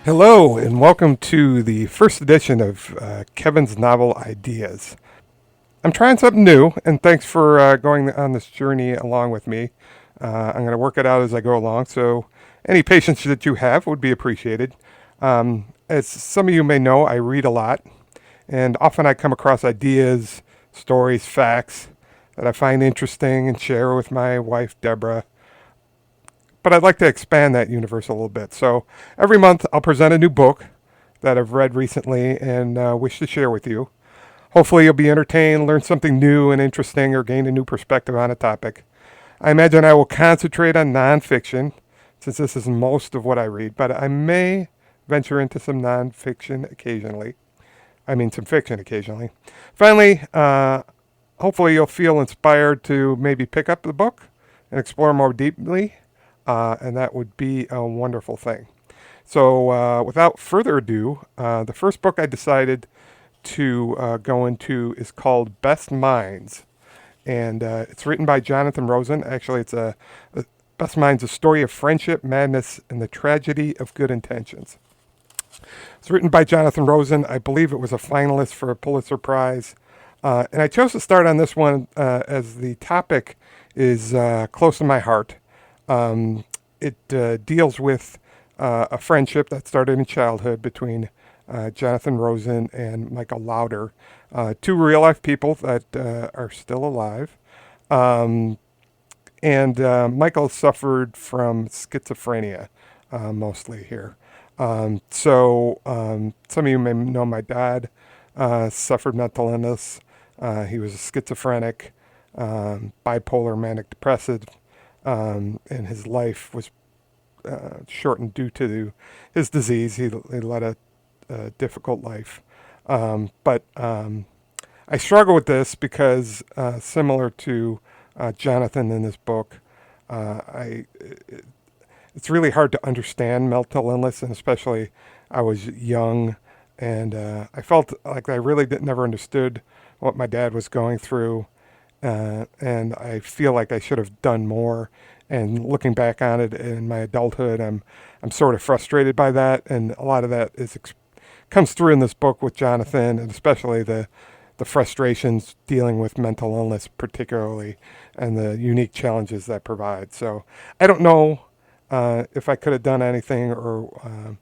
Hello, and welcome to the first edition of Kevin's Novel Ideas. I'm trying something new, and thanks for going on this journey along with me. I'm going to work it out as I go along, so any patience that you have would be appreciated. As some of you may know, I read a lot, and often I come across ideas, stories, facts that I find interesting and share with my wife, Deborah. But I'd like to expand that universe a little bit. So every month I'll present a new book that I've read recently and wish to share with you. Hopefully you'll be entertained, learn something new and interesting, or gain a new perspective on a topic. I imagine I will concentrate on nonfiction, since this is most of what I read, but I may venture into some nonfiction occasionally. I mean, some fiction occasionally. Finally, hopefully you'll feel inspired to maybe pick up the book and explore more deeply, and that would be a wonderful thing. So, without further ado, the first book I decided to go into is called Best Minds, and it's written by Jonathan Rosen. Actually, a Best Minds: A Story of Friendship, Madness, and the Tragedy of Good Intentions. It's written by Jonathan Rosen. I believe it was a finalist for a Pulitzer Prize. And I chose to start on this one as the topic is close to my heart. It deals with a friendship that started in childhood between Jonathan Rosen and Michael Lauder, two real life people that are still alive. Um, and Michael suffered from schizophrenia mostly here. Some of you may know my dad suffered mental illness. He was a schizophrenic, bipolar, manic depressive, and his life was shortened due to his disease. He led a difficult life. But I struggle with this because, similar to Jonathan in this book, it's really hard to understand mental illness, and especially I was young, and I felt like I really never understood what my dad was going through, and I feel like I should have done more. And looking back on it in my adulthood, I'm sort of frustrated by that, and a lot of that comes through in this book with Jonathan, and especially the frustrations dealing with mental illness, particularly, and the unique challenges that provide. So I don't know if I could have done anything or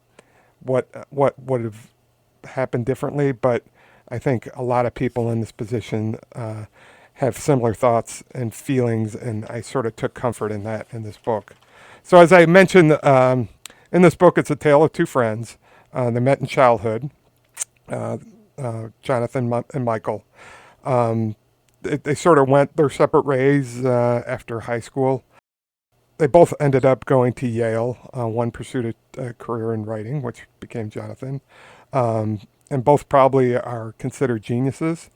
what would have happened differently, but I think a lot of people in this position have similar thoughts and feelings, and I sort of took comfort in that in this book. So as I mentioned, in this book, it's a tale of two friends. They met in childhood, uh, Jonathan and Michael. Um, they sort of went their separate ways after high school. They both ended up going to Yale. One pursued a career in writing, which became Jonathan, and both probably are considered geniuses.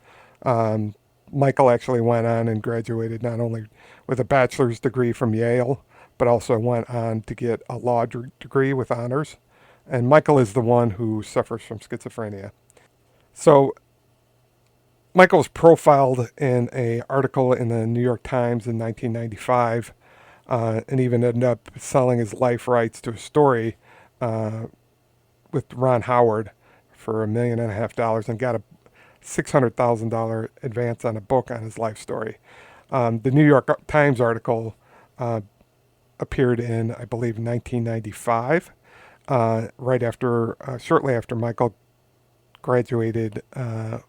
Um, Michael actually went on and graduated not only with a bachelor's degree from Yale, but also went on to get a law degree with honors. And Michael is the one who suffers from schizophrenia. So Michael was profiled in an article in the New York Times in 1995, and even ended up selling his life rights to a story uh, with Ron Howard for $1.5 million and got a $600,000 advance on a book on his life story. The New York Times article uh, appeared in, I believe, 1995, shortly after Michael graduated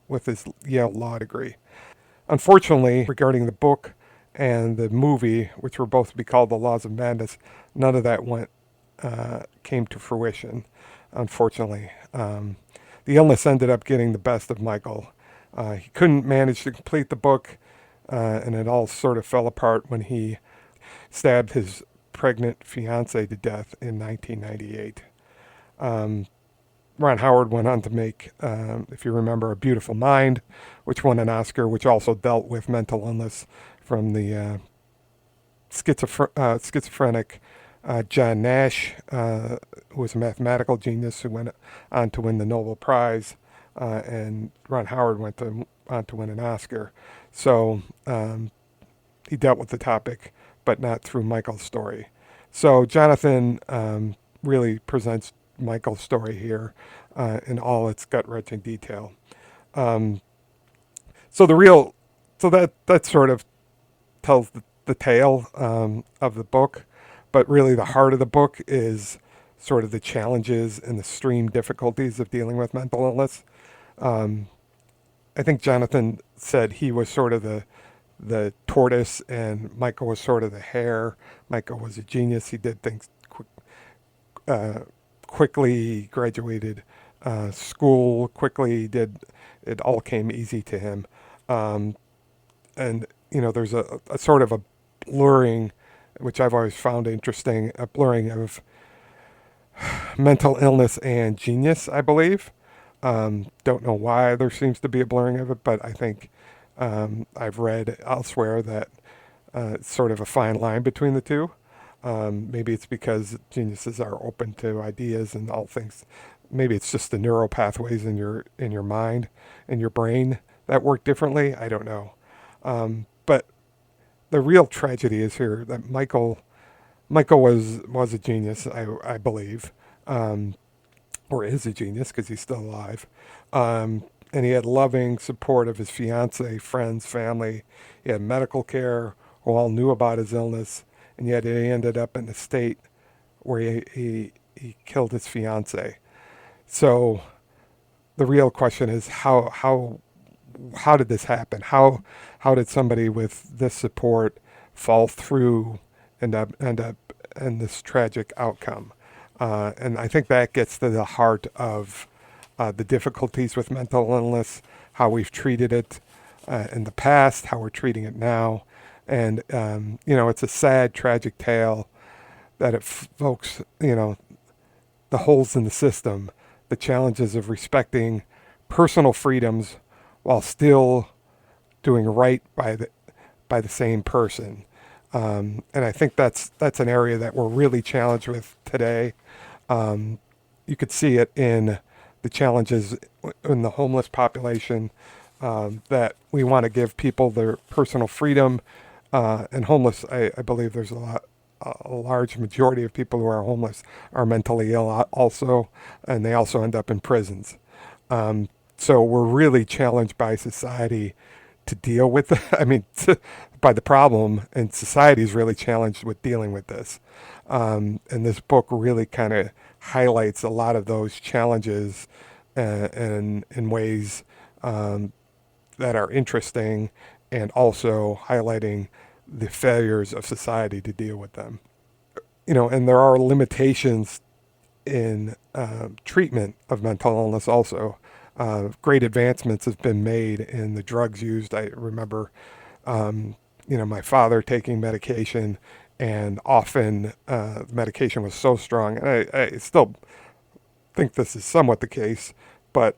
with his Yale law degree. Unfortunately, regarding the book and the movie, which were both to be called The Laws of Madness, none of that came to fruition, unfortunately. The illness ended up getting the best of Michael. He couldn't manage to complete the book, and it all sort of fell apart when he stabbed his pregnant fiancee to death in 1998. Um, Ron Howard went on to make, if you remember, A Beautiful Mind, which won an Oscar, which also dealt with mental illness from the schizophrenic John Nash, who was a mathematical genius who went on to win the Nobel Prize, and Ron Howard on to win an Oscar. So he dealt with the topic, but not through Michael's story. So Jonathan really presents Michael's story here in all its gut-wrenching detail. Um, so the real, so that sort of tells the tale of the book, but really the heart of the book is sort of the challenges and the extreme difficulties of dealing with mental illness. Um, I think Jonathan said he was sort of the tortoise and Michael was sort of the hare. Michael was a genius. He did things uh, quickly. He graduated school quickly. He did it all came easy to him. Um, and there's a sort of a blurring, which I've always found interesting, a blurring of mental illness and genius, I believe. Don't know why there seems to be a blurring of it, but I think I've read elsewhere that it's sort of a fine line between the two. Maybe it's because geniuses are open to ideas and all things. Maybe it's just the neural pathways in your mind, in your brain that work differently. I don't know. But the real tragedy is here that Michael was a genius, I believe, or is a genius because he's still alive. And he had loving support of his fiance, friends, family. He had medical care who all knew about his illness, and yet he ended up in a state where he killed his fiance. So the real question is how did this happen? How did somebody with this support fall through and end up in this tragic outcome? And I think that gets to the heart of the difficulties with mental illness, how we've treated it in the past, how we're treating it now, and it's a sad, tragic tale that it evokes the holes in the system, the challenges of respecting personal freedoms while still doing right by the same person. And I think that's an area that we're really challenged with today. You could see it in the challenges in the homeless population, that we want to give people their personal freedom. And homeless, I believe there's a large majority of people who are homeless are mentally ill also, and they also end up in prisons. So we're really challenged by society to deal with by the problem, and society is really challenged with dealing with this. And this book really kind of highlights a lot of those challenges in ways that are interesting, and also highlighting the failures of society to deal with them. And there are limitations in treatment of mental illness also. Great advancements have been made in the drugs used. I remember, my father taking medication, and often the medication was so strong. And I still think this is somewhat the case, but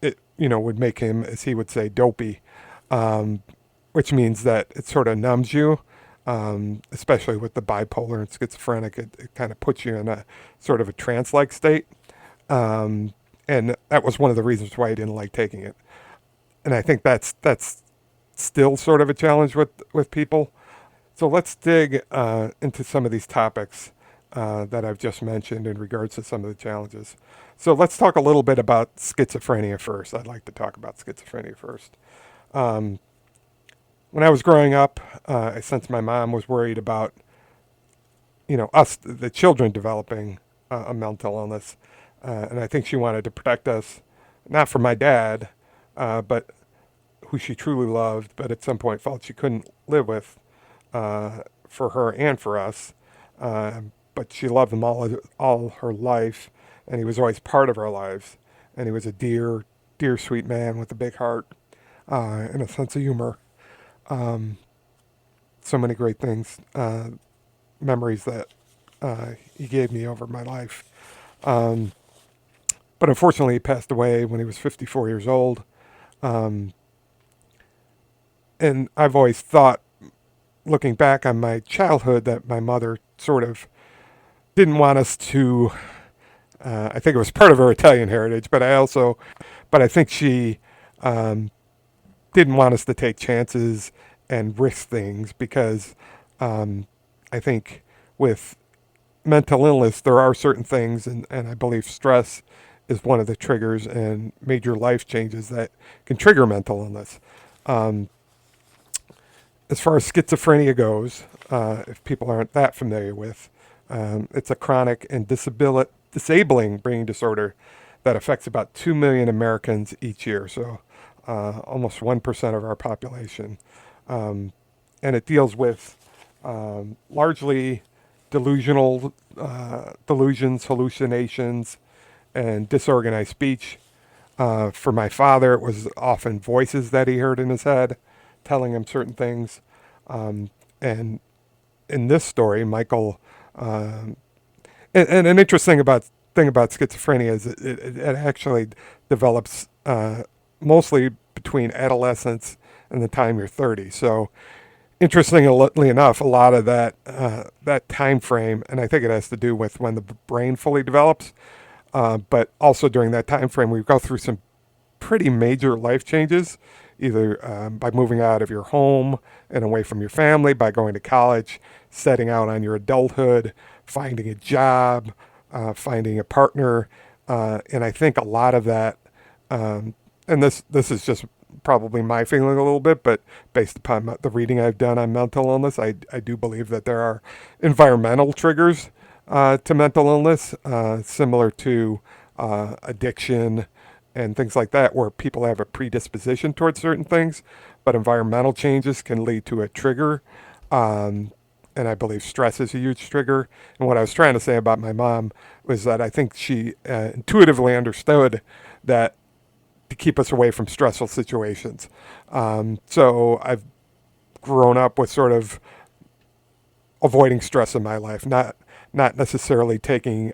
it, would make him, as he would say, dopey, which means that it sort of numbs you, especially with the bipolar and schizophrenic. It kind of puts you in a sort of a trance-like state. And that was one of the reasons why I didn't like taking it. And I think that's still sort of a challenge with people. So let's dig into some of these topics that I've just mentioned in regards to some of the challenges. So let's talk a little bit about schizophrenia first. I'd like to talk about schizophrenia first. When I was growing up, I sensed my mom was worried about, us, the children, developing a mental illness. And I think she wanted to protect us, not from my dad, but who she truly loved, but at some point felt she couldn't live with for her and for us. But she loved them all her life, and he was always part of our lives. And he was a dear, dear, sweet man with a big heart and a sense of humor. So many great things, memories that he gave me over my life. But unfortunately, he passed away when he was 54 years old. And I've always thought, looking back on my childhood, that my mother sort of didn't want us to. I think it was part of her Italian heritage, but I think she didn't want us to take chances and risk things because I think with mental illness, there are certain things, and I believe stress is one of the triggers and major life changes that can trigger mental illness. Um, as far as schizophrenia goes, if people aren't that familiar with, it's a chronic and disabling brain disorder that affects about 2 million Americans each year, so almost 1% of our population. Um, and it deals with largely delusions, hallucinations, and disorganized speech. For my father, it was often voices that he heard in his head telling him certain things. And in this story, Michael, and an interesting thing about schizophrenia is it actually develops mostly between adolescence and the time you're 30. So interestingly enough, a lot of that time frame, and I think it has to do with when the brain fully develops, but also during that time frame, we go through some pretty major life changes, either by moving out of your home and away from your family, by going to college, setting out on your adulthood, finding a job, finding a partner, and I think a lot of that, and this is just probably my feeling a little bit, but based upon the reading I've done on mental illness, I do believe that there are environmental triggers to mental illness, similar to addiction and things like that, where people have a predisposition towards certain things, but environmental changes can lead to a trigger. And I believe stress is a huge trigger. And what I was trying to say about my mom was that I think she intuitively understood that to keep us away from stressful situations. So I've grown up with sort of avoiding stress in my life, not necessarily taking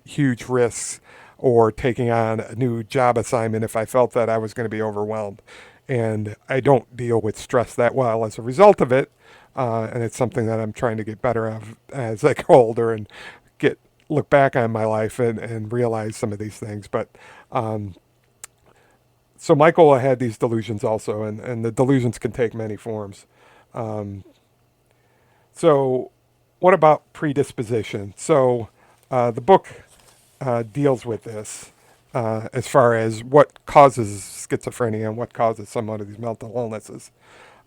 huge risks or taking on a new job assignment if I felt that I was going to be overwhelmed. And I don't deal with stress that well as a result of it. And it's something that I'm trying to get better at as I get older and look back on my life and realize some of these things. But so Michael had these delusions also, and the delusions can take many forms. Um, so what about predisposition? So the book deals with this as far as what causes schizophrenia and what causes some of these mental illnesses.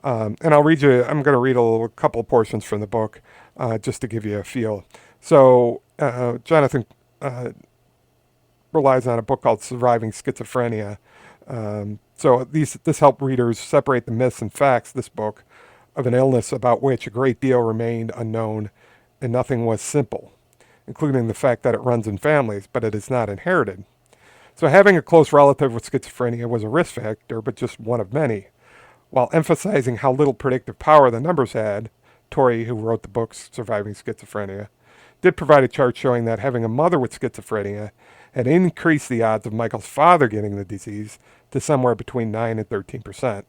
And I'm going to read a couple of portions from the book just to give you a feel. So Jonathan relies on a book called Surviving Schizophrenia. So this helped readers separate the myths and facts, this book, of an illness about which a great deal remained unknown and nothing was simple, including the fact that it runs in families, but it is not inherited. So having a close relative with schizophrenia was a risk factor, but just one of many. While emphasizing how little predictive power the numbers had, Tori, who wrote the book Surviving Schizophrenia, did provide a chart showing that having a mother with schizophrenia had increased the odds of Michael's father getting the disease to somewhere between 9 and 13%.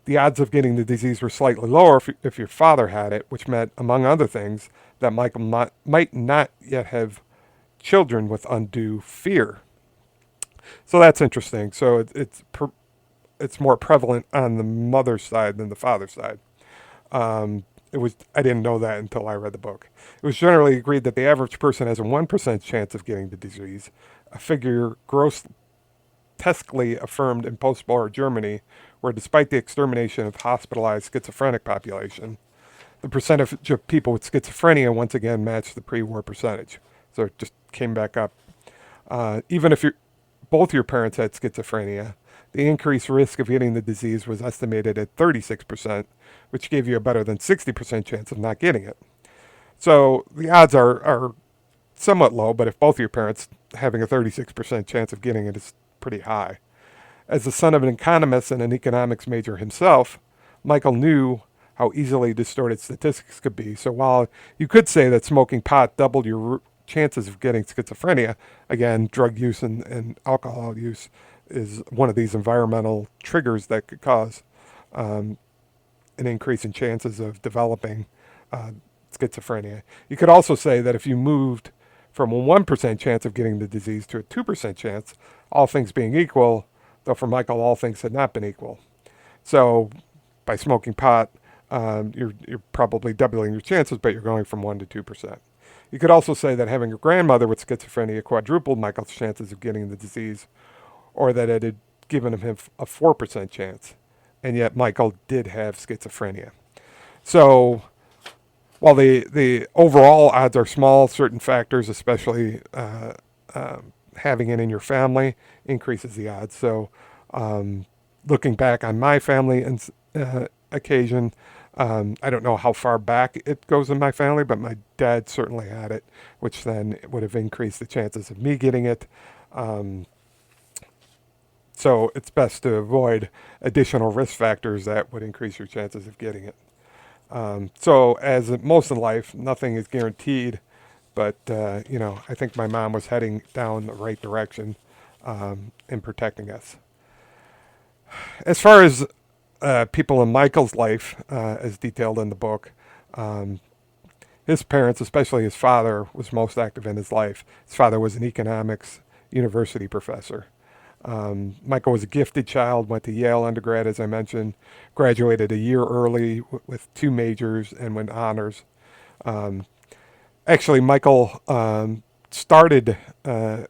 The odds of getting the disease were slightly lower if your father had it, which meant, among other things, that Michael might not yet have children with undue fear. So that's interesting. So it's more prevalent on the mother's side than the father's side. I didn't know that until I read the book. It was generally agreed that the average person has a 1% chance of getting the disease, a figure grotesquely affirmed in post-war Germany, where despite the extermination of hospitalized schizophrenic population, the percentage of people with schizophrenia once again matched the pre-war percentage. So it just came back up. Even if both your parents had schizophrenia, the increased risk of getting the disease was estimated at 36%, which gave you a better than 60% chance of not getting it. So the odds are somewhat low, but if both your parents having a 36% chance of getting it is pretty high. As the son of an economist and an economics major himself, Michael knew how easily distorted statistics could be. So while you could say that smoking pot doubled your chances of getting schizophrenia, again, drug use and alcohol use is one of these environmental triggers that could cause an increase in chances of developing schizophrenia. You could also say that if you moved from a 1% chance of getting the disease to a 2% chance, all things being equal, though for Michael all things had not been equal. So by smoking pot, you're probably doubling your chances, but you're going from 1% to 2%. You could also say that having a grandmother with schizophrenia quadrupled Michael's chances of getting the disease, or that it had given him a 4% chance. And yet Michael did have schizophrenia. So while the overall odds are small, certain factors, especially having it in your family, increases the odds. So looking back on my family and occasion, I don't know how far back it goes in my family, but my dad certainly had it, which then would have increased the chances of me getting it. So it's best to avoid additional risk factors that would increase your chances of getting it. So as most in life, nothing is guaranteed, but I think my mom was heading down the right direction in protecting us. As far as people in Michael's life, as detailed in the book, his parents, especially his father, was most active in his life. His father was an economics university professor. Michael was a gifted child, went to Yale undergrad, as I mentioned, graduated a year early with 2 majors and went honors. Actually, Michael started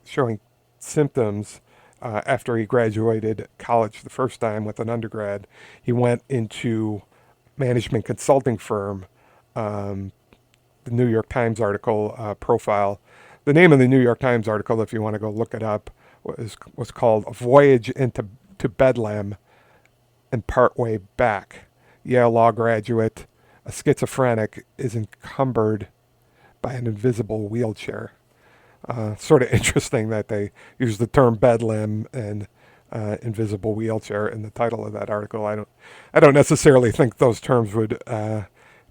showing symptoms after he graduated college the first time with an undergrad. He went into management consulting firm, the New York Times article profile. The name of the New York Times article, if you want to go look it up, was called "A Voyage into Bedlam and Partway Back." Yale law graduate, a schizophrenic, is encumbered by an invisible wheelchair. Sort of interesting that they use the term bedlam and invisible wheelchair in the title of that article. I don't necessarily think those terms would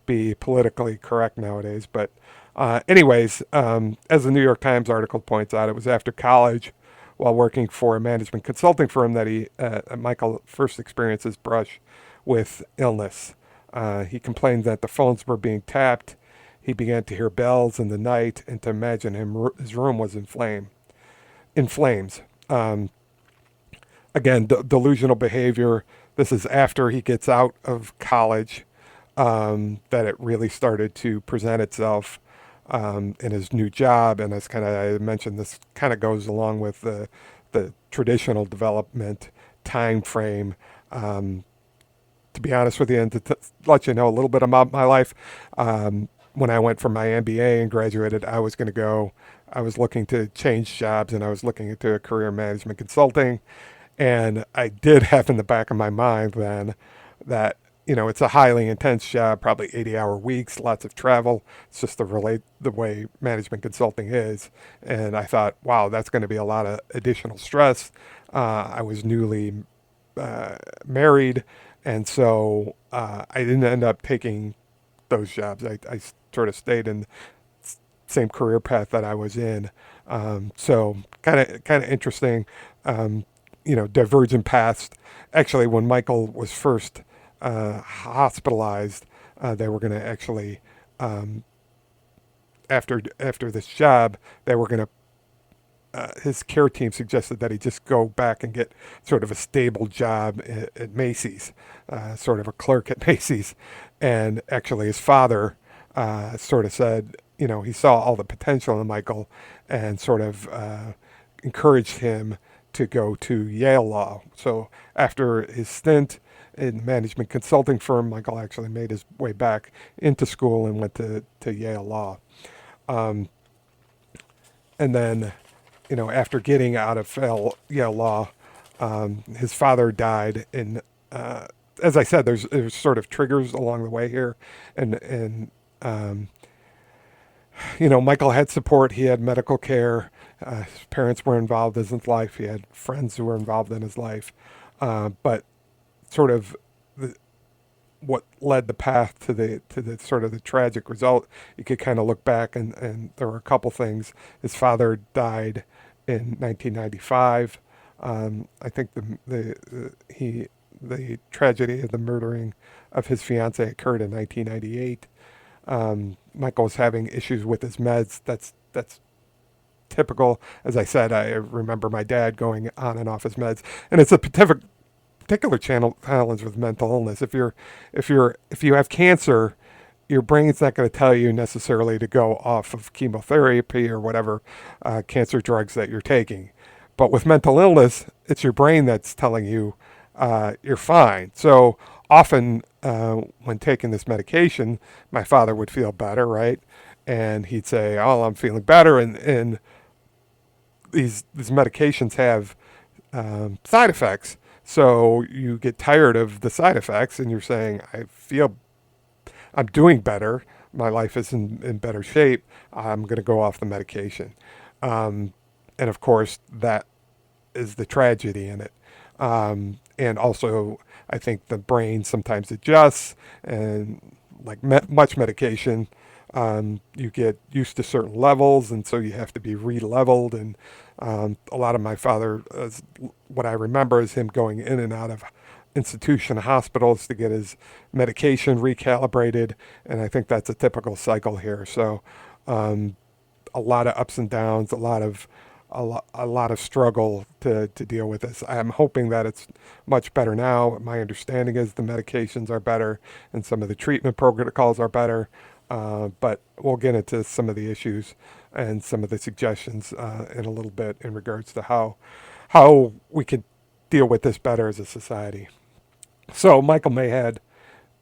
be politically correct nowadays. But anyways, as the New York Times article points out, it was after college, while working for a management consulting firm, that Michael first experienced his brush with illness. He complained that the phones were being tapped. He began to hear bells in the night and to imagine his room was in flames. Again, delusional behavior. This is after he gets out of college that it really started to present itself in his new job. And as I mentioned, this kind of goes along with the traditional development time frame. To be honest with you, and to let you know a little bit about my life, when I went for my MBA and graduated, I was looking to change jobs, and I was looking into a career in management consulting. And I did have in the back of my mind then that, it's a highly intense job, probably 80-hour weeks, lots of travel. It's just the way management consulting is. And I thought, wow, that's going to be a lot of additional stress. I was newly married, and so I didn't end up taking those jobs. I sort of stayed in the same career path that I was in. So kind of interesting, divergent paths. Actually, when Michael was first hospitalized, they were going to actually, after this job, they were going to, his care team suggested that he just go back and get sort of a stable job at Macy's, sort of a clerk at Macy's. And actually his father sort of said, he saw all the potential in Michael and sort of encouraged him to go to Yale Law. So after his stint in the management consulting firm, Michael actually made his way back into school and went to Yale Law. And then, after getting out of Yale Law, his father died. And as I said, there's sort of triggers along the way here. And Michael had support. He had medical care. His parents were involved in his life. He had friends who were involved in his life. But sort of what led the path to the sort of the tragic result, you could kind of look back and there were a couple things. His father died in 1995. I think the tragedy of the murdering of his fiancee occurred in 1998. Michael was having issues with his meds. That's typical. As I said, I remember my dad going on and off his meds, and it's a particular challenge with mental illness. If you have cancer, your brain's not going to tell you necessarily to go off of chemotherapy or whatever cancer drugs that you're taking. But with mental illness, it's your brain that's telling you you're fine. So often when taking this medication, my father would feel better, right? And he'd say, "Oh, I'm feeling better," and these medications have side effects. So you get tired of the side effects, and you're saying, I'm doing better. My life is in better shape. I'm going to go off the medication." Um, and of course, that is the tragedy in it. And also, I think the brain sometimes adjusts, and like much medication, you get used to certain levels, and so you have to be re-leveled. And a lot of my father, what I remember is him going in and out of institution hospitals to get his medication recalibrated, and I think that's a typical cycle here. So a lot of ups and downs, a lot of struggle to deal with this. I'm hoping that it's much better now. My understanding is the medications are better and some of the treatment protocols are better. But we'll get into some of the issues and some of the suggestions in a little bit in regards to how we could deal with this better as a society. So Michael May had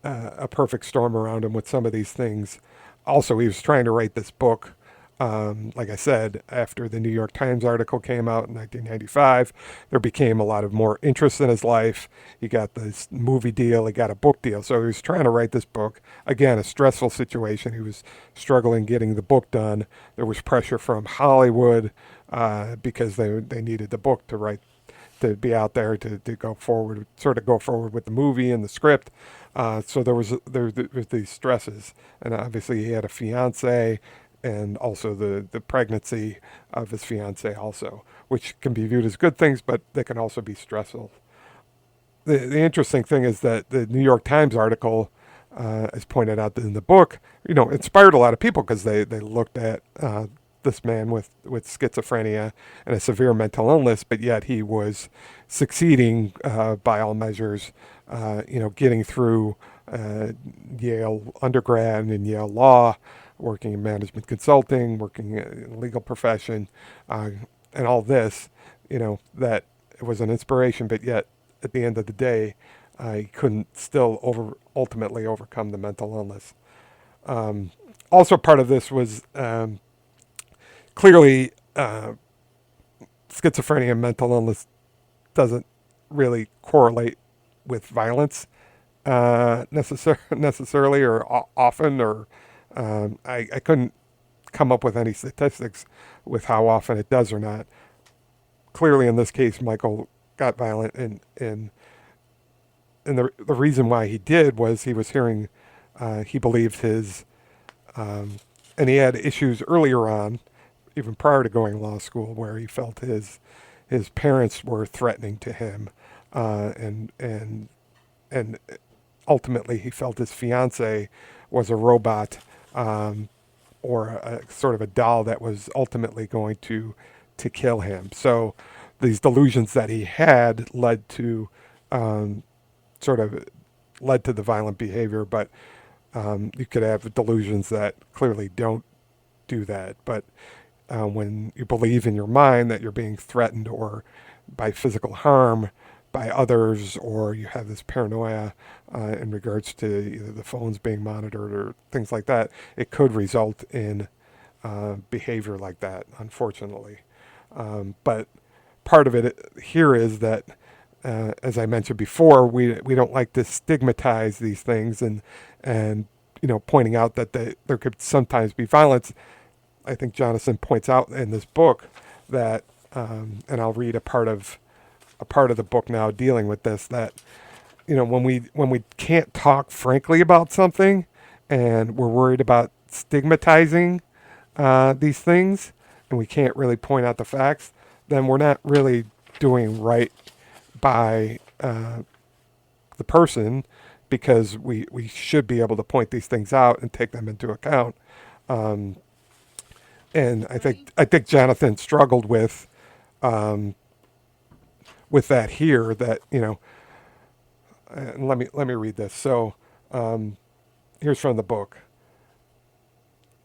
a perfect storm around him with some of these things. Also, he was trying to write this book. Like I said, after the New York Times article came out in 1995, there became a lot of more interest in his life. He got this movie deal, he got a book deal. So he was trying to write this book. Again, a stressful situation. He was struggling getting the book done. There was pressure from Hollywood because they needed the book to write, to be out there to go forward, sort of go forward with the movie and the script. So there was these stresses, and obviously he had a fiance, and also the pregnancy of his fiance also, which can be viewed as good things, but they can also be stressful. The interesting thing is that the New York Times article, as pointed out in the book, inspired a lot of people because they looked at this man with schizophrenia and a severe mental illness, but yet he was succeeding by all measures, getting through Yale undergrad and Yale law, working in management consulting, working in the legal profession, and all this, that it was an inspiration, but yet at the end of the day, he couldn't still ultimately overcome the mental illness. Also, part of this was clearly schizophrenia and mental illness doesn't really correlate with violence necessarily or often, or I couldn't come up with any statistics with how often it does or not. Clearly, in this case, Michael got violent, and the reason why he did was he was hearing, he believed and he had issues earlier on, even prior to going to law school, where he felt his parents were threatening to him, and ultimately he felt his fiance was a robot, or a sort of a doll that was ultimately going to kill him. So these delusions that he had sort of led to the violent behavior, but you could have delusions that clearly don't do that. But when you believe in your mind that you're being threatened or by physical harm by others, or you have this paranoia in regards to either the phones being monitored or things like that, it could result in behavior like that, unfortunately. But part of it here is that, as I mentioned before, we don't like to stigmatize these things, and pointing out that there could sometimes be violence. I think Jonathan points out in this book that, and I'll read a part of the book now dealing with this, that when we can't talk frankly about something, and we're worried about stigmatizing these things, and we can't really point out the facts, then we're not really doing right by the person, because we should be able to point these things out and take them into account. And I think Jonathan struggled with that here. That and let me read this. So here's from the book.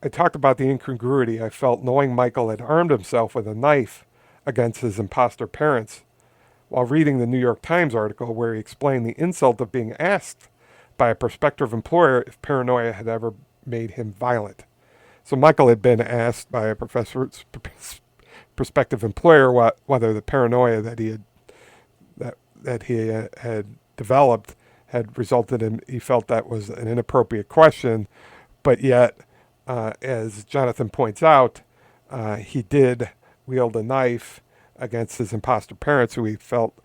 I talked about the incongruity I felt knowing Michael had armed himself with a knife against his imposter parents while reading the New York Times article where he explained the insult of being asked by a prospective employer if paranoia had ever made him violent. So Michael had been asked by a prospective employer whether the paranoia that he had developed had resulted in, he felt that was an inappropriate question, but yet, as Jonathan points out, he did wield a knife against his imposter parents, who he felt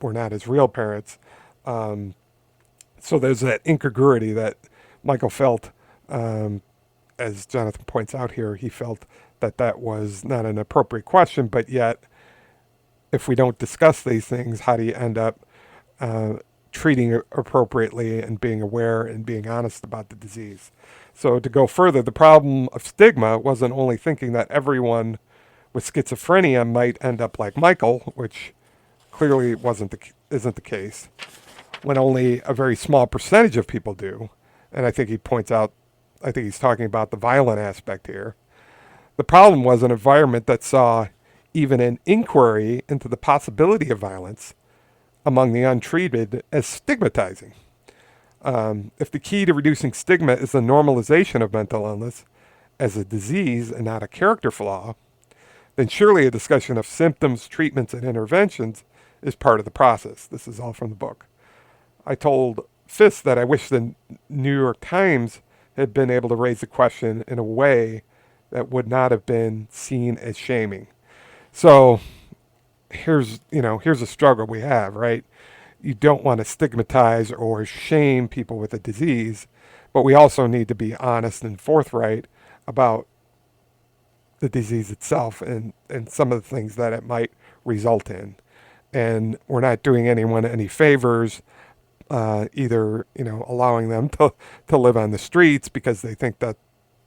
were not his real parents. So there's that incongruity that Michael felt, as Jonathan points out here, he felt that that was not an appropriate question, but yet, if we don't discuss these things, how do you end up treating it appropriately and being aware and being honest about the disease? So to go further, the problem of stigma wasn't only thinking that everyone with schizophrenia might end up like Michael, which clearly isn't the case, when only a very small percentage of people do. And I think he points out, I think he's talking about the violent aspect here. The problem was an environment that saw even an inquiry into the possibility of violence among the untreated as stigmatizing. If the key to reducing stigma is the normalization of mental illness as a disease and not a character flaw, then surely a discussion of symptoms, treatments, and interventions is part of the process. This is all from the book. I told Fisk that I wish the New York Times had been able to raise the question in a way that would not have been seen as shaming. So here's a struggle we have, right? You don't want to stigmatize or shame people with a disease, but we also need to be honest and forthright about the disease itself and some of the things that it might result in. And we're not doing anyone any favors, either allowing them to live on the streets because they think that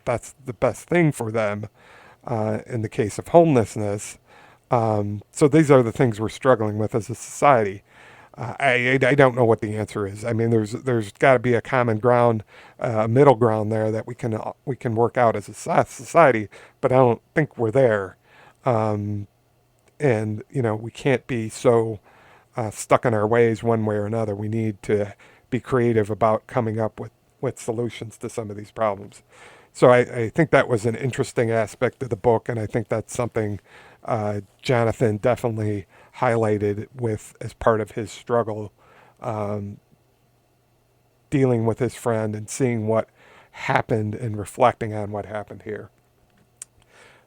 that's the best thing for them in the case of homelessness. So these are the things we're struggling with as a society. I don't know what the answer is. I mean, there's got to be a common ground, middle ground there that we can work out as a society, but I don't think we're there. And we can't be so stuck in our ways one way or another. We need to be creative about coming up with solutions to some of these problems. So I think that was an interesting aspect of the book, and I think that's something Jonathan definitely highlighted with as part of his struggle, dealing with his friend and seeing what happened and reflecting on what happened here.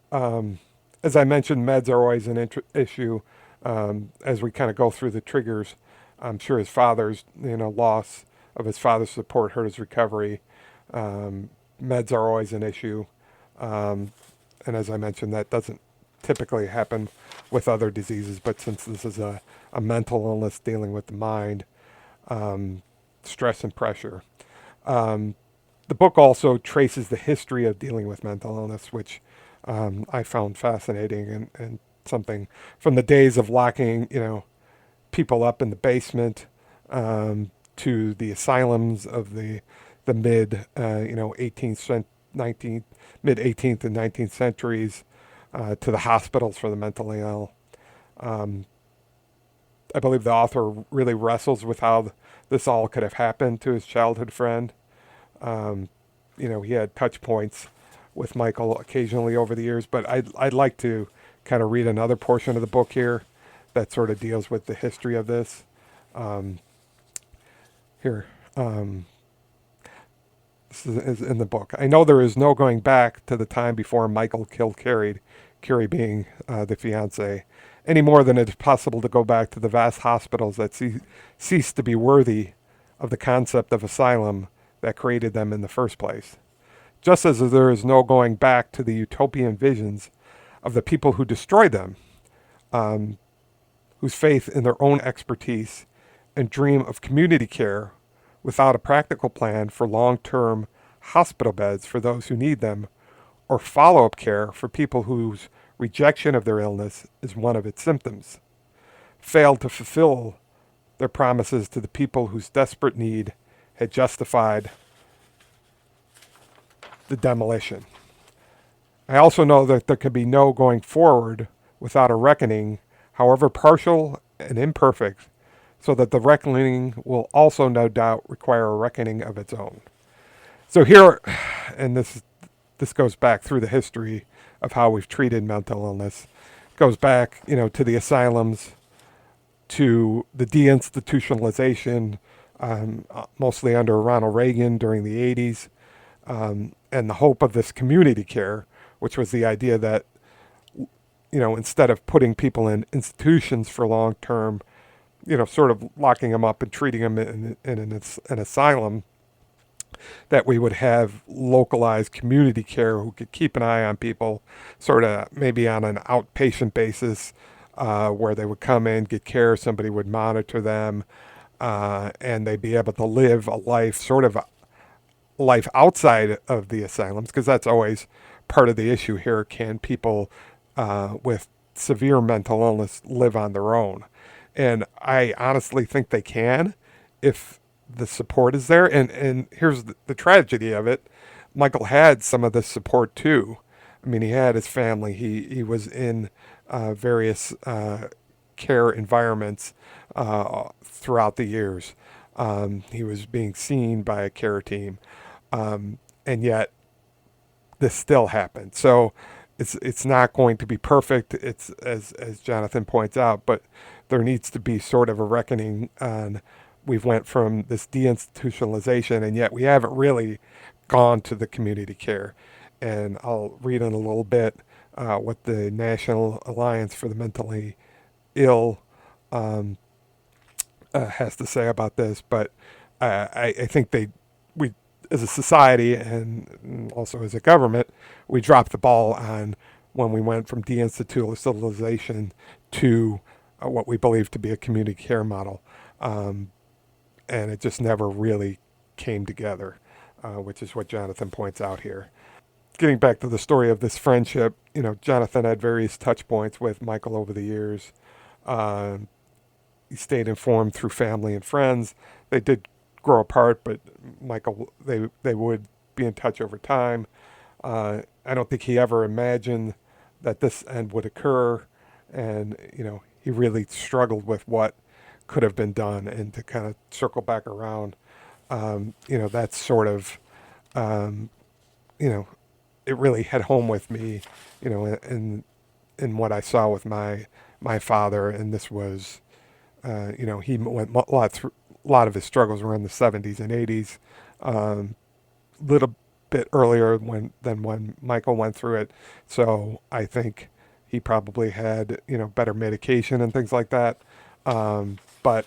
As I mentioned, meds are always an issue as we kind of go through the triggers. I'm sure his father's loss of his father's support hurt his recovery. Meds are always an issue. And as I mentioned, that doesn't typically happen with other diseases, but since this is a mental illness dealing with the mind, stress and pressure. The book also traces the history of dealing with mental illness, which I found fascinating and something from the days of locking, people up in the basement to the asylums of the mid 18th, 19th, mid 18th and 19th centuries, to the hospitals for the mentally ill. I believe the author really wrestles with how this all could have happened to his childhood friend. He had touch points with Michael occasionally over the years, but I'd like to kind of read another portion of the book here that sort of deals with the history of this. Here. This is in the book. I know there is no going back to the time before Michael killed Carrie being the fiance, any more than it is possible to go back to the vast hospitals that ceased to be worthy of the concept of asylum that created them in the first place. Just as there is no going back to the utopian visions of the people who destroyed them, whose faith in their own expertise and dream of community care without a practical plan for long-term hospital beds for those who need them, or follow-up care for people whose rejection of their illness is one of its symptoms, failed to fulfill their promises to the people whose desperate need had justified the demolition. I also know that there can be no going forward without a reckoning, however partial and imperfect, so that the reckoning will also no doubt require a reckoning of its own. So here, and this goes back through the history of how we've treated mental illness. It goes back, to the asylums, to the deinstitutionalization, mostly under Ronald Reagan during the 80s, and the hope of this community care, which was the idea that, instead of putting people in institutions for long term, sort of locking them up and treating them in an asylum, that we would have localized community care who could keep an eye on people, sort of maybe on an outpatient basis, where they would come in, get care, somebody would monitor them, and they'd be able to live a life, sort of a life outside of the asylums, because that's always part of the issue here. Can people with severe mental illness live on their own? And I honestly think they can if the support is there. And here's the tragedy of it. Michael had some of this support too. I mean, he had his family. He was in various care environments throughout the years. He was being seen by a care team. And yet this still happened. So it's not going to be perfect. It's as Jonathan points out, but there needs to be sort of a reckoning on. We've went from this deinstitutionalization, and yet we haven't really gone to the community care. And I'll read in a little bit what the National Alliance for the Mentally Ill has to say about this. But I think we, as a society and also as a government, we dropped the ball on when we went from deinstitutionalization to what we believe to be a community care model. And it just never really came together, which is what Jonathan points out here. Getting back to the story of this friendship, Jonathan had various touch points with Michael over the years. He stayed informed through family and friends. They did grow apart, but Michael, they would be in touch over time. I don't think he ever imagined that this end would occur, and he really struggled with what could have been done. And to kind of circle back around, that's sort of, it really hit home with me, in what I saw with my father. And this was, he went a lot of his struggles were in the 70s and 80s, little bit earlier than when Michael went through it. So I think he probably had, better medication and things like that. But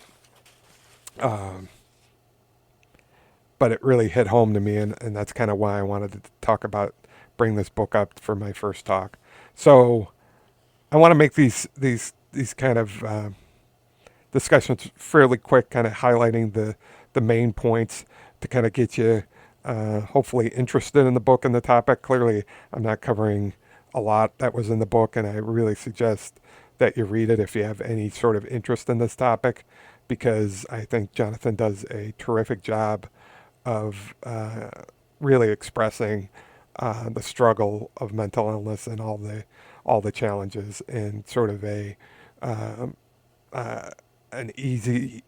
it really hit home to me, and that's kind of why I wanted to bring this book up for my first talk. So I want to make these kind of discussions fairly quick, kind of highlighting the main points to kind of get you hopefully interested in the book and the topic. Clearly, I'm not covering a lot that was in the book, and I really suggest that you read it if you have any sort of interest in this topic, because I think Jonathan does a terrific job of really expressing the struggle of mental illness and all the challenges in sort of an easily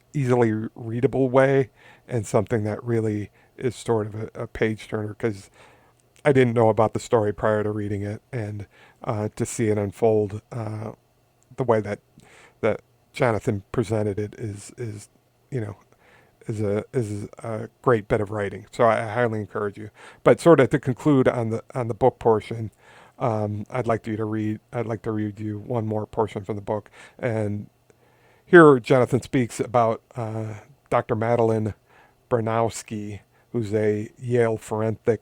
readable way, and something that really is sort of a page turner, because I didn't know about the story prior to reading it, and to see it unfold the way that Jonathan presented it is a great bit of writing. So I highly encourage you. But sort of to conclude on the book portion, I'd like to read you one more portion from the book. And here Jonathan speaks about Dr. Madeline Bernowski, who's a Yale forensic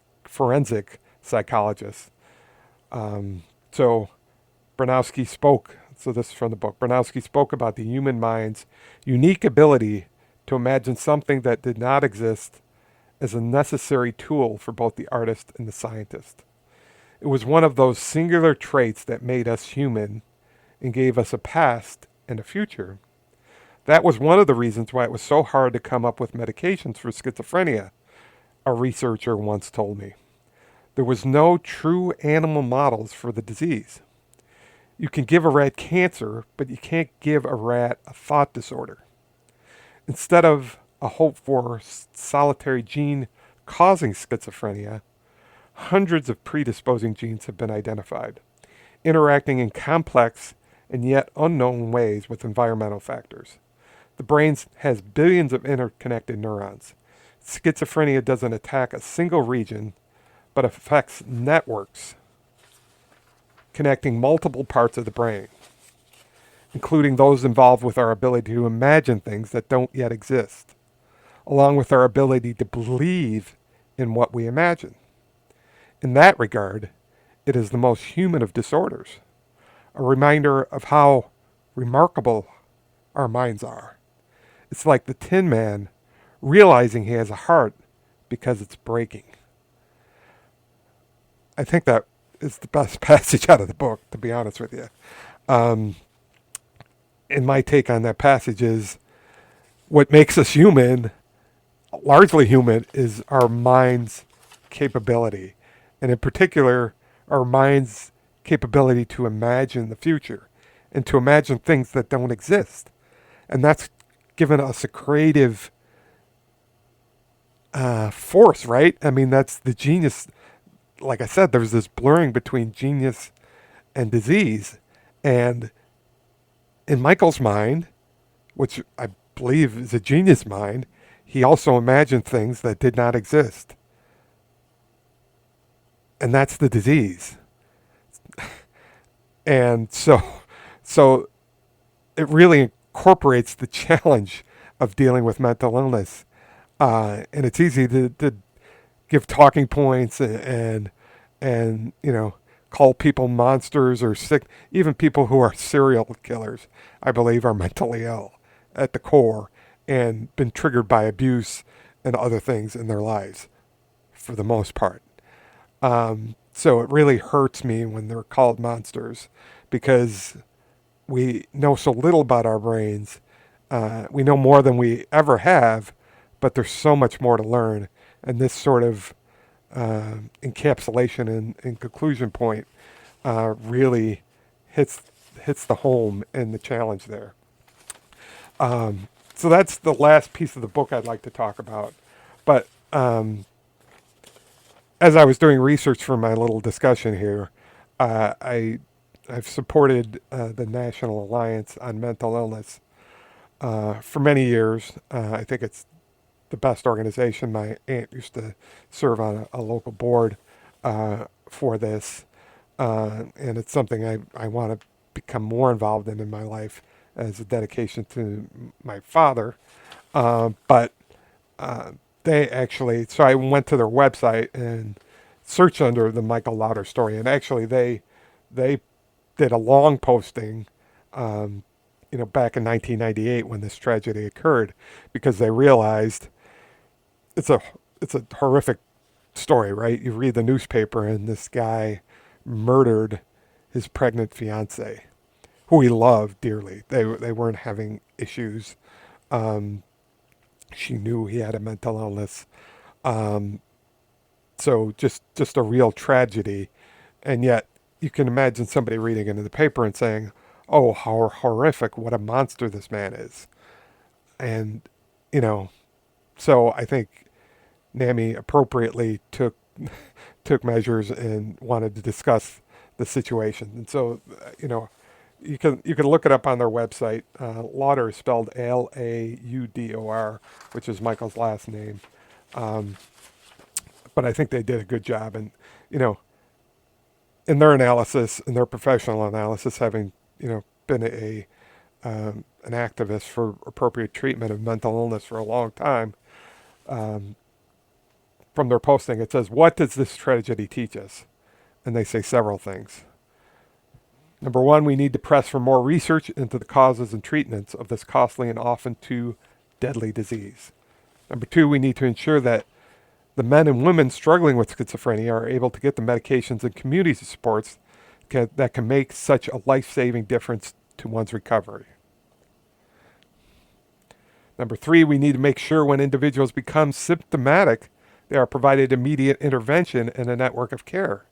psychologist. So Bernowski spoke. So this is from the book. Bernowski spoke about the human mind's unique ability to imagine something that did not exist as a necessary tool for both the artist and the scientist. It was one of those singular traits that made us human and gave us a past and a future. That was one of the reasons why it was so hard to come up with medications for schizophrenia, a researcher once told me. There was no true animal models for the disease. You can give a rat cancer, but you can't give a rat a thought disorder. Instead of a hope for solitary gene causing schizophrenia, hundreds of predisposing genes have been identified, interacting in complex and yet unknown ways with environmental factors. The brain has billions of interconnected neurons. Schizophrenia doesn't attack a single region, but affects networks connecting multiple parts of the brain, including those involved with our ability to imagine things that don't yet exist, along with our ability to believe in what we imagine. In that regard, it is the most human of disorders, a reminder of how remarkable our minds are. It's like the Tin Man realizing he has a heart because it's breaking. I think that is the best passage out of the book, to be honest with you. And my take on that passage is what makes us human, largely human, is our mind's capability. And in particular, our mind's capability to imagine the future and to imagine things that don't exist. And that's given us a creative force, right? I mean, that's the genius. Like I said, there's this blurring between genius and disease. And in Michael's mind, which I believe is a genius mind, he also imagined things that did not exist. And that's the disease. And so it really incorporates the challenge of dealing with mental illness. And it's easy to give talking points and call people monsters or sick. Even people who are serial killers, I believe, are mentally ill at the core and been triggered by abuse and other things in their lives for the most part. So it really hurts me when they're called monsters because we know so little about our brains. We know more than we ever have, but there's so much more to learn. And this sort of encapsulation and conclusion point really hits the home and the challenge there. So that's the last piece of the book I'd like to talk about. But as I was doing research for my little discussion here, I've supported the National Alliance on Mental Illness for many years. I think it's the best organization. My aunt used to serve on a local board for this, and it's something I want to become more involved in my life as a dedication to my father. But they actually, so I went to their website and searched under the Michael Lauder story, and actually they did a long posting, back in 1998 when this tragedy occurred, because they realized it's a horrific story, right? You read the newspaper and this guy murdered his pregnant fiance, who he loved dearly. They weren't having issues. She knew he had a mental illness. So just a real tragedy. And yet you can imagine somebody reading it in the paper and saying, oh, how horrific, what a monster this man is. And, so I think NAMI appropriately took measures and wanted to discuss the situation. And so, you can look it up on their website. Lauder is spelled Laudor, which is Michael's last name. But I think they did a good job. And, in their analysis, in their professional analysis, having, been an activist for appropriate treatment of mental illness for a long time, from their posting, it says, what does this tragedy teach us? And they say several things. Number one, we need to press for more research into the causes and treatments of this costly and often too deadly disease. Number two, we need to ensure that the men and women struggling with schizophrenia are able to get the medications and community supports that can make such a life-saving difference to one's recovery. Number three, we need to make sure when individuals become symptomatic They are provided immediate intervention in a network of care.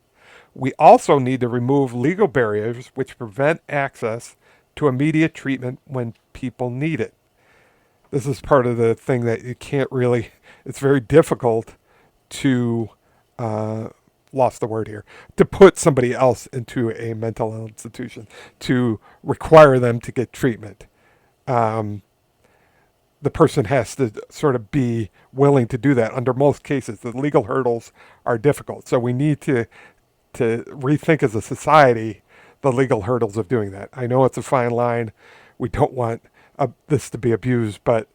We also need to remove legal barriers which prevent access to immediate treatment when people need it. This is part of the thing that you can't really, it's very difficult to, uh, lost the word here, to put somebody else into a mental institution, to require them to get treatment. Um, the person has to sort of be willing to do that. Under most cases, the legal hurdles are difficult. So we need to rethink as a society the legal hurdles of doing that. I know it's a fine line. We don't want this to be abused, but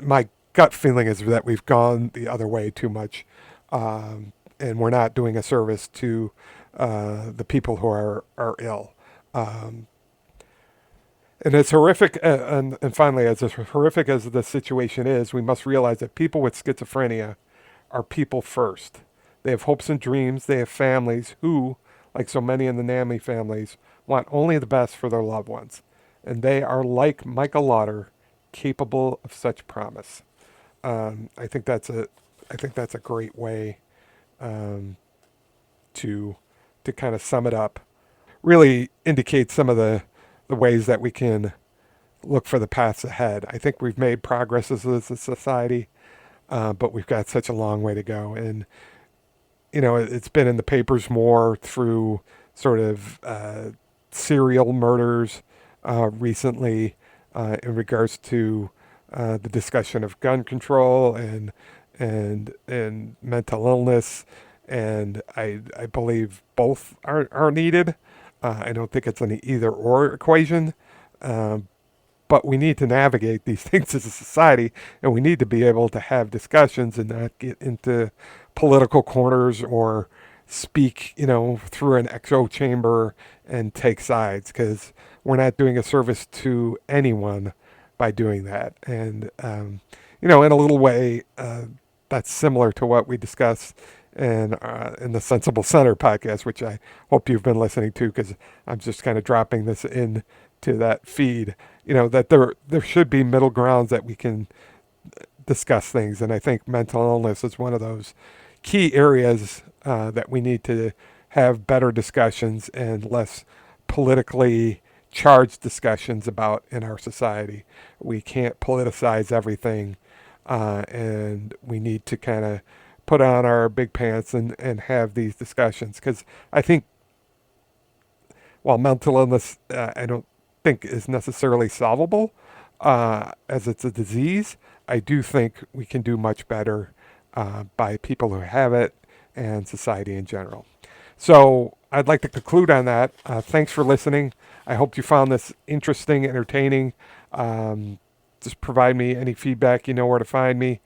my gut feeling is that we've gone the other way too much, and we're not doing a service to the people who are ill. Um, and as horrific, and finally, as horrific as the situation is, we must realize that people with schizophrenia are people first. They have hopes and dreams. They have families who, like so many in the NAMI families, want only the best for their loved ones. And they are, like Michael Lauder, capable of such promise. I think that's a great way um, to kind of sum it up. Really indicate some of the ways that we can look for the paths ahead. I think we've made progress as a society, but we've got such a long way to go. And it's been in the papers more through sort of serial murders recently in regards to the discussion of gun control and mental illness. And I believe both are needed. I don't think it's an either or equation. Um, but we need to navigate these things as a society, and we need to be able to have discussions and not get into political corners or speak, through an echo chamber and take sides, because we're not doing a service to anyone by doing that. And, in a little way, that's similar to what we discussed in the Sensible Center podcast, which I hope you've been listening to, because I'm just kind of dropping this in to that feed. That there should be middle grounds that we can discuss things, and I think mental illness is one of those key areas that we need to have better discussions and less politically charged discussions about in our society. We can't politicize everything, and we need to kind of put on our big pants and have these discussions, because I think while mental illness I don't think is necessarily solvable as it's a disease, I do think we can do much better by people who have it and society in general. So I'd like to conclude on that. Thanks for listening. I hope you found this interesting, entertaining. Just provide me any feedback. You know where to find me.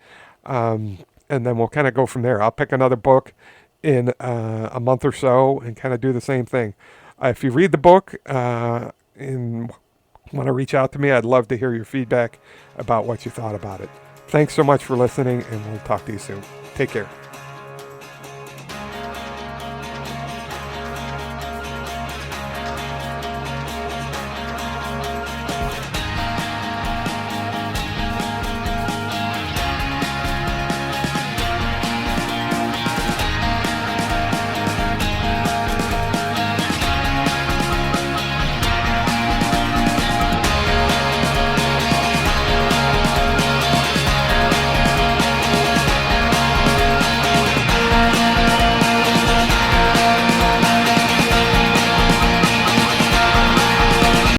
And then we'll kind of go from there. I'll pick another book in a month or so and kind of do the same thing. If you read the book and want to reach out to me, I'd love to hear your feedback about what you thought about it. Thanks so much for listening, and we'll talk to you soon. Take care.